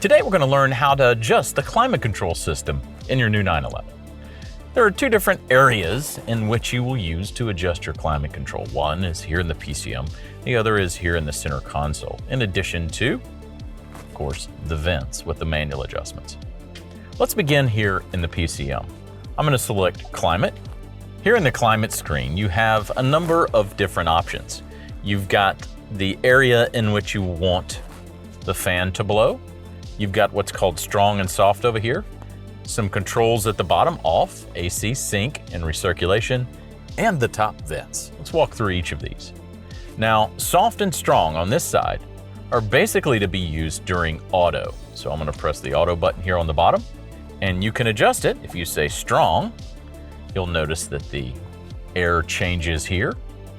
Today we're going to learn how to adjust the climate control system in your new 911. There are two different areas in which you will use to adjust your climate control. One is here in the PCM, the other is here in the center console, in addition to, of course, the vents with the manual adjustments. Let's begin here in the PCM. I'm going to select Climate. Here in the Climate screen, you have a number of different options. You've got the area in which you want the fan to blow. You've got what's called strong and soft over here. Some controls at the bottom, off, AC, sync, and recirculation, and the top vents. Let's walk through each of these. Now, soft and strong on this side are basically to be used during auto. So I'm going to press the auto button here on the bottom, and you can adjust it. If you say strong, you'll notice that the air changes here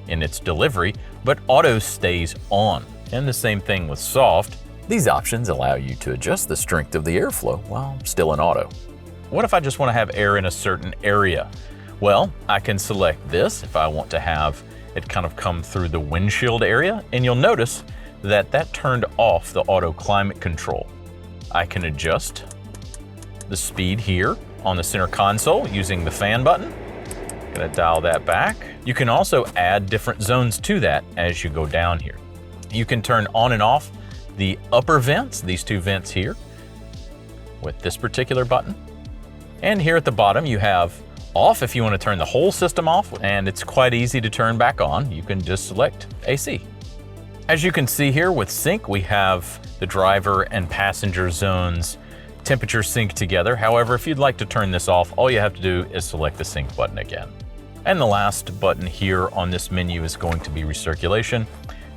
in its delivery, but auto stays on. And the same thing with soft. These options allow you to adjust the strength of the airflow while still in auto. What if I just want to have air in a certain area? Well, I can select this if I want to have it kind of come through the windshield area, and you'll notice that that turned off the auto climate control. I can adjust the speed here on the center console using the fan button. I'm going to dial that back. You can also add different zones to that as you go down here. You can turn on and off the upper vents, these two vents here, with this particular button. And here at the bottom you have off if you want to turn the whole system off, and it's quite easy to turn back on. You can just select AC. As you can see here with sync, we have the driver and passenger zones temperature sync together. However, if you'd like to turn this off, all you have to do is select the sync button again. And the last button here on this menu is going to be recirculation,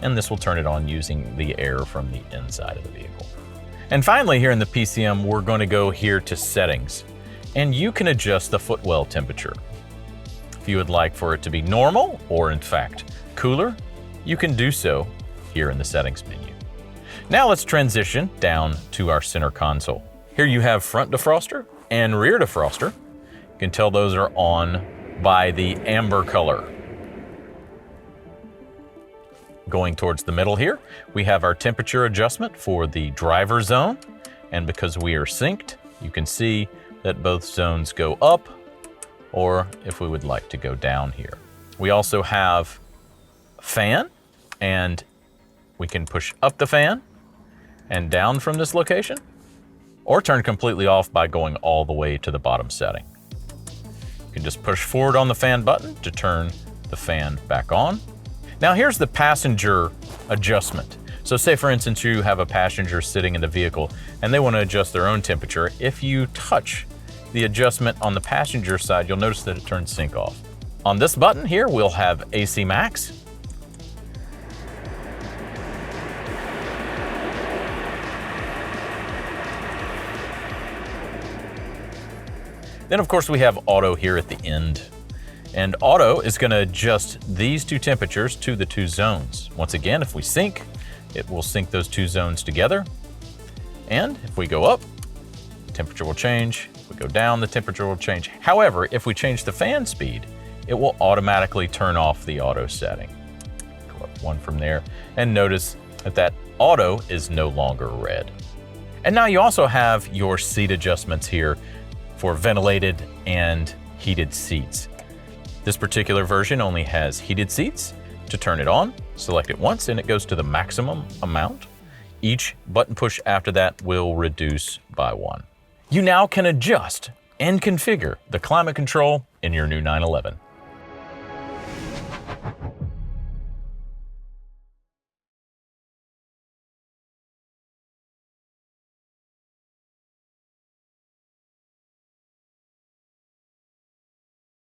and this will turn it on using the air from the inside of the vehicle. And finally, here in the PCM, we're going to go here to settings, and you can adjust the footwell temperature. If you would like for it to be normal, or in fact cooler, you can do so here in the settings menu. Now let's transition down to our center console. Here you have front defroster and rear defroster. You can tell those are on by the amber color. Going towards the middle here, we have our temperature adjustment for the driver zone. And because we are synced, you can see that both zones go up, or if we would like to go down here. We also have fan, and we can push up the fan and down from this location, or turn completely off by going all the way to the bottom setting. You can just push forward on the fan button to turn the fan back on. Now here's the passenger adjustment. So say for instance you have a passenger sitting in the vehicle and they want to adjust their own temperature. If you touch the adjustment on the passenger side, you'll notice that it turns sync off. On this button here, we'll have AC max. Then of course we have auto here at the end. And auto is going to adjust these two temperatures to the two zones. Once again, if we sync, it will sync those two zones together. And if we go up, the temperature will change. If we go down, the temperature will change. However, if we change the fan speed, it will automatically turn off the auto setting. Go up one from there, and notice that that auto is no longer red. And now you also have your seat adjustments here for ventilated and heated seats. This particular version only has heated seats. To turn it on, select it once and it goes to the maximum amount. Each button push after that will reduce by 1. You now can adjust and configure the climate control in your new 911.